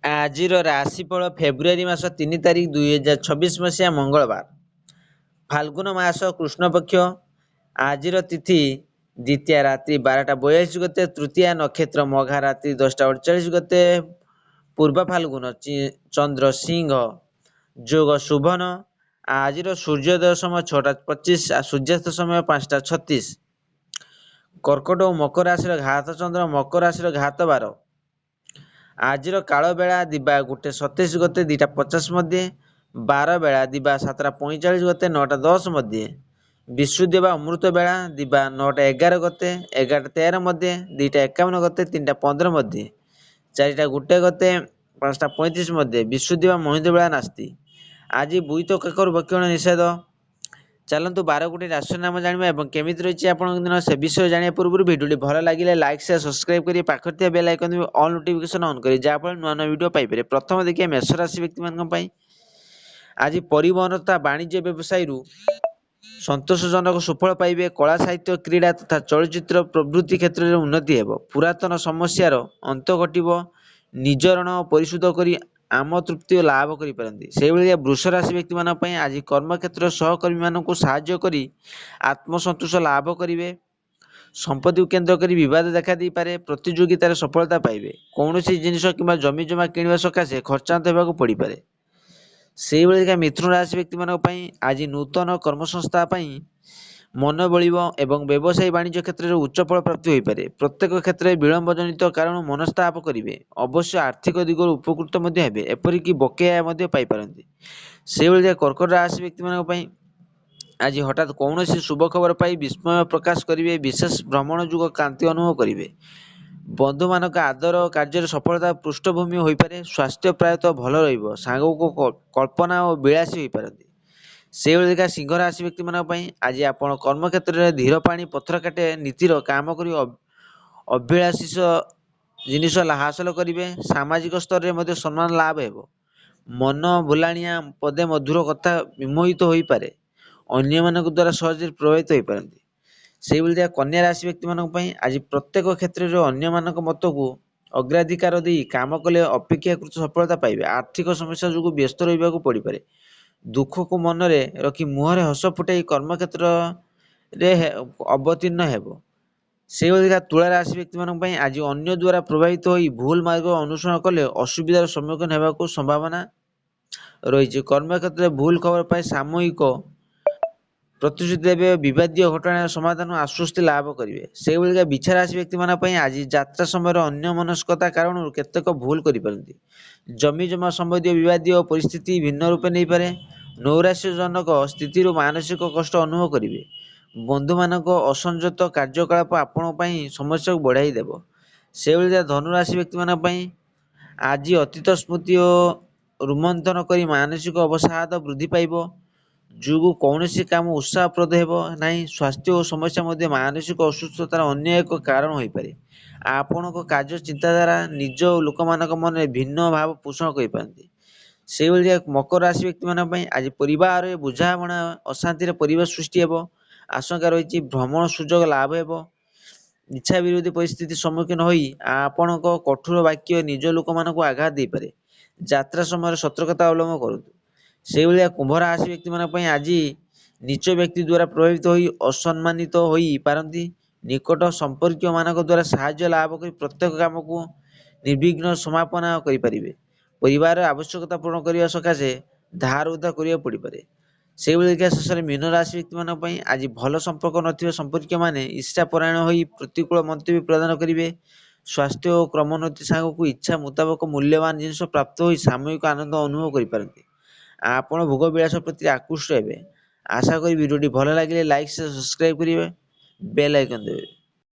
ଆଜିର ରାଶିଫଳ ଫେବୃଆରୀ ମାସ 3 ତାରିଖ 2026 ମସିହା ମଙ୍ଗଳବାର। ଫାଲ୍ଗୁନ ମାସ କୃଷ୍ଣପକ୍ଷ। ଆଜିର ତିଥି ଦ୍ୱିତୀୟା ରାତ୍ରି 12ଟା 42 ଗତେ, ତୃତୀୟା ନକ୍ଷତ୍ର ମଘା ରାତ୍ରି 10ଟା 48 ଗତେ, ପୂର୍ବ ଫାଲ୍ଗୁନ ଚନ୍ଦ୍ର ସିଂହ, ଯୋଗ ଶୁଭନ। ଆଜିର ସୂର୍ଯ୍ୟୋଦୟ ସମୟ 6ଟା 25, ସୂର୍ଯ୍ୟାସ୍ତ ସମୟ 5ଟା 36। କର୍କଟ ଓ ମକର ରାଶିର ଘାତ ଚନ୍ଦ୍ର, ମକର ରାଶିର ଘାତ ବାର। ଆଜିର କାଳ ବେଳା ଦିବା 1:27 ଗତେ 2ଟା 50 ମଧ୍ୟରେ, ବାର ବେଳା ଦିବା 7ଟା 45 ଗତେ 9ଟା 10 ମଧ୍ୟରେ, ବିଶୁଦ୍ଧ ବା ଅମୃତ ବେଳା ଦିବା 9ଟା 11 ଗତେ 11ଟା 13 ମଧ୍ୟରେ, 2ଟା 51 ଗତେ 3ଟା 15 ମଧ୍ୟରେ, 4ଟା 1 ଗତେ 5ଟା 35 ମଧ୍ୟରେ, ବିଶୁଦ୍ଧ ବା ମହିନ୍ଦ ବେଳା ନାସ୍ତି। ଆଜି ବୁଇତ କାକର ଭକ୍ଷଣ ନିଷେଧ। ଚାଲନ୍ତୁ 12ଗୋଟି ରାଶିର ନାମ ଜାଣିବା ଏବଂ କେମିତି ରହିଛି ଆପଣଙ୍କ ଦିନ ସେ ବିଷୟ ଜାଣିବା ପୂର୍ବରୁ ଭିଡ଼ିଓଟି ଭଲ ଲାଗିଲେ ଲାଇକ୍ ସେୟାର ସବସ୍କ୍ରାଇବ୍ କରି ପାଖରେ ଥିବା bell icon all notification on କରି ଯାହାଫଳରେ ନୂଆ ନୂଆ ଭିଡ଼ିଓ ପାଇପାରିବେ। ପ୍ରଥମେ ଦେଖିବା ମେଷ ରାଶି ବ୍ୟକ୍ତିମାନଙ୍କ ପାଇଁ। ଆଜି ପରିବହନ ତଥା ବାଣିଜ୍ୟ ବ୍ୟବସାୟରୁ ସନ୍ତୋଷଜନକ ସୁଫଳ ପାଇବେ। କଳା ସାହିତ୍ୟ, କ୍ରୀଡ଼ା ତଥା ଚଳଚ୍ଚିତ୍ର ପ୍ରଭୃତି କ୍ଷେତ୍ରରେ ଉନ୍ନତି ହେବ। ପୁରାତନ ସମସ୍ୟାର ଅନ୍ତ ଘଟିବ। ନିଜ ଋଣ ପରିଶୋଧ କରି ଆମତୃପ୍ତି ଲାଭ କରିପାରନ୍ତି। ସେହିଭଳି ବୃଷ ରାଶି ବ୍ୟକ୍ତିମାନଙ୍କ ପାଇଁ ଆଜି କର୍ମକ୍ଷେତ୍ରରେ ସହକର୍ମୀମାନଙ୍କୁ ସାହାଯ୍ୟ କରି ଆତ୍ମସନ୍ତୋଷ ଲାଭ କରିବେ। ସମ୍ପତ୍ତିକୁ କେନ୍ଦ୍ର କରି ବିବାଦ ଦେଖା ଦେଇପାରେ। ପ୍ରତିଯୋଗିତାରେ ସଫଳତା ପାଇବେ। କୌଣସି ଜିନିଷ କିମ୍ବା ଜମି ଜମା କିଣିବା ସକାଶେ ଖର୍ଚ୍ଚାନ୍ତ ହେବାକୁ ପଡ଼ିପାରେ। ସେହିଭଳି ମିଥୁନ ରାଶି ବ୍ୟକ୍ତିମାନଙ୍କ ପାଇଁ ଆଜି ନୂତନ କର୍ମସଂସ୍ଥା ପାଇଁ ମନ ବଳିବ ଏବଂ ବ୍ୟବସାୟୀ ବାଣିଜ୍ୟ କ୍ଷେତ୍ରରେ ଉଚ୍ଚ ଫଳ ପ୍ରାପ୍ତି ହୋଇପାରେ। ପ୍ରତ୍ୟେକ କ୍ଷେତ୍ରରେ ବିଳମ୍ବ ଜନିତ କାରଣ ମନସ୍ତାପ କରିବେ। ଅବଶ୍ୟ ଆର୍ଥିକ ଦିଗରୁ ଉପକୃତ ମଧ୍ୟ ହେବେ, ଏପରିକି ବକେୟା ମଧ୍ୟ ପାଇପାରନ୍ତି। ସେହିଭଳି କର୍କଟ ରାଶି ବ୍ୟକ୍ତିମାନଙ୍କ ପାଇଁ ଆଜି ହଠାତ୍ କୌଣସି ଶୁଭ ଖବର ପାଇ ବିସ୍ମୟ ପ୍ରକାଶ କରିବେ। ବିଶେଷ ଭ୍ରମଣ ଯୋଗ କ୍ରାନ୍ତି ଅନୁଭବ କରିବେ। ବନ୍ଧୁମାନଙ୍କ ଆଦର କାର୍ଯ୍ୟରେ ସଫଳତା ପୃଷ୍ଠଭୂମି ହୋଇପାରେ। ସ୍ୱାସ୍ଥ୍ୟ ପ୍ରାୟତଃ ଭଲ ରହିବ। ସାଙ୍ଗକୁ କଳ୍ପନା ଓ ବିଳାସୀ ହୋଇପାରନ୍ତି। ସେହିଭଳି ସିଂହ ରାଶି ବ୍ୟକ୍ତିମାନଙ୍କ ପାଇଁ ଆଜି ଆପଣ କର୍ମକ୍ଷେତ୍ରରେ ଧୀର ପାଣି ପଥର କାଟେ ନୀତିର କାମ କରି ଅଭିଳାଷୀ ଜିନିଷ ହାସଲ କରିବେ। ସାମାଜିକ ସ୍ତରରେ ମଧ୍ୟ ସମ୍ମାନ ଲାଭ ହେବ। ମନ ଭୁଲାଣିଆ ପଦେ ମଧୁର କଥା ବିମୋହିତ ହୋଇପାରେ। ଅନ୍ୟମାନଙ୍କ ଦ୍ୱାରା ସହଜରେ ପ୍ରଭାବିତ ହୋଇପାରନ୍ତି। ସେହିଭଳି କନ୍ୟା ରାଶି ବ୍ୟକ୍ତିମାନଙ୍କ ପାଇଁ ଆଜି ପ୍ରତ୍ୟେକ କ୍ଷେତ୍ରରେ ଅନ୍ୟମାନଙ୍କ ମତକୁ ଅଗ୍ରାଧିକାର ଦେଇ କାମ କଲେ ଅପେକ୍ଷାକୃତ ସଫଳତା ପାଇବେ। ଆର୍ଥିକ ସମସ୍ୟା ଯୋଗୁଁ ବ୍ୟସ୍ତ ରହିବାକୁ ପଡ଼ିପାରେ। ଦୁଃଖକୁ ମନରେ ରଖି ମୁହଁରେ ହସ ଫୁଟାଇ କର୍ମକ୍ଷେତ୍ରରେ ଅବତୀର୍ଣ୍ଣ ହେବ। ସେହିଭଳି ତୁଳା ରାଶି ବ୍ୟକ୍ତିମାନଙ୍କ ପାଇଁ ଆଜି ଅନ୍ୟ ଦ୍ୱାରା ପ୍ରଭାବିତ ହୋଇ ଭୁଲ ମାର୍ଗ ଅନୁସରଣ କଲେ ଅସୁବିଧାର ସମ୍ମୁଖୀନ ହେବାକୁ ସମ୍ଭାବନା ରହିଛି। କର୍ମକ୍ଷେତ୍ରରେ ଭୁଲ ଖବର ପାଇ ସାମୂହିକ ପ୍ରତିଶ୍ରୁତି ଦେବେ। ବିବାଦୀୟ ଘଟଣାର ସମାଧାନ ଆଶ୍ୱସ୍ତି ଲାଭ କରିବେ। ସେହିଭଳି ବିଛା ରାଶି ବ୍ୟକ୍ତିମାନଙ୍କ ପାଇଁ ଆଜି ଯାତ୍ରା ସମୟରେ ଅନ୍ୟମନସ୍କତା କାରଣରୁ କେତେକ ଭୁଲ କରିପାରନ୍ତି। ଜମି ଜମା ସମ୍ବନ୍ଧୀୟ ବିବାଦୀୟ ପରିସ୍ଥିତି ଭିନ୍ନ ରୂପ ନେଇପାରେ। ନୈରାଶ୍ୟଜନକ ସ୍ଥିତିରୁ ମାନସିକ କଷ୍ଟ ଅନୁଭବ କରିବେ। ବନ୍ଧୁମାନଙ୍କ ଅସଂଯତ କାର୍ଯ୍ୟକଳାପ ଆପଣଙ୍କ ପାଇଁ ସମସ୍ୟାକୁ ବଢ଼ାଇ ଦେବ। ସେହିଭଳି ଧନୁରାଶି ବ୍ୟକ୍ତିମାନଙ୍କ ପାଇଁ ଆଜି ଅତୀତ ସ୍ମୃତି ଓ ରୁମନ୍ଥନ କରି ମାନସିକ ଅବସାଦ ବୃଦ୍ଧି ପାଇବ। ଯୋଗୁଁ କୌଣସି କାମ ଉତ୍ସାହପ୍ରଦ ହେବ ନାହିଁ। ସ୍ୱାସ୍ଥ୍ୟ ଓ ସମସ୍ୟା ମଧ୍ୟ ମାନସିକ ଅସୁସ୍ଥତାର ଅନ୍ୟ ଏକ କାରଣ ହୋଇପାରେ। ଆପଣଙ୍କ କାର୍ଯ୍ୟ ଚିନ୍ତାଧାରା ନିଜ ଓ ଲୋକମାନଙ୍କ ମନରେ ଭିନ୍ନ ଭାବ ପୋଷଣ କରିପାରନ୍ତି। ସେହିଭଳି ମକର ରାଶି ବ୍ୟକ୍ତିମାନଙ୍କ ପାଇଁ ଆଜି ପରିବାରରେ ବୁଝାମଣା ଅଶାନ୍ତିର ପରିବେଶ ସୃଷ୍ଟି ହେବ। ଆଶଙ୍କା ରହିଛି। ଭ୍ରମଣ ସୁଯୋଗ ଲାଭ ହେବ। ଇଚ୍ଛା ବିରୋଧୀ ପରିସ୍ଥିତି ସମ୍ମୁଖୀନ ହୋଇ ଆପଣଙ୍କ କଠୋର ବାକ୍ୟ ନିଜ ଲୋକମାନଙ୍କୁ ଆଘାତ ଦେଇପାରେ। ଯାତ୍ରା ସମୟରେ ସତର୍କତା ଅବଲମ୍ବନ କରନ୍ତୁ। ସେହିଭଳିଆ କୁମ୍ଭ ରାଶି ବ୍ୟକ୍ତିମାନଙ୍କ ପାଇଁ ଆଜି ନିଚ ବ୍ୟକ୍ତି ଦ୍ୱାରା ପ୍ରଭାବିତ ହୋଇ ଅସମ୍ମାନିତ ହୋଇପାରନ୍ତି। ନିକଟ ସମ୍ପର୍କୀୟମାନଙ୍କ ଦ୍ୱାରା ସାହାଯ୍ୟ ଲାଭ କରି ପ୍ରତ୍ୟେକ କାମକୁ ନିର୍ବିଘ୍ନ ସମାପନ କରିପାରିବେ। ପରିବାରର ଆବଶ୍ୟକତା ପୂରଣ କରିବା ସକାଶେ ଧାର ଉଧାର କରିବାକୁ ପଡ଼ିପାରେ। ସେହିଭଳି ଶେଷରେ ମୀନ ରାଶି ବ୍ୟକ୍ତିମାନଙ୍କ ପାଇଁ ଆଜି ଭଲ ସମ୍ପର୍କ ନଥିବା ସମ୍ପର୍କୀୟମାନେ ଈର୍ଷାପରାୟଣ ହୋଇ ପ୍ରତିକୂଳ ମନ୍ତବ୍ୟ ପ୍ରଦାନ କରିବେ। ସ୍ୱାସ୍ଥ୍ୟ ଓ କ୍ରମୋନ୍ନତି ସାଙ୍ଗକୁ ଇଚ୍ଛା ମୁତାବକ ମୂଲ୍ୟବାନ ଜିନିଷ ପ୍ରାପ୍ତ ହୋଇ ସାମୂହିକ ଆନନ୍ଦ ଅନୁଭବ କରିପାରନ୍ତି। ଆପଣ ଭୋଗ ବିଳାସ ପ୍ରତି ଆକୃଷ୍ଟ ହେବେ। ଆଶା କରି ଭିଡ଼ିଓଟି ଭଲ ଲାଗିଲେ ଲାଇକ୍ ସେୟାର ସବସ୍କ୍ରାଇବ୍ କରିବେ, ବେଲ୍ ଆଇକନ୍ ଦେବେ।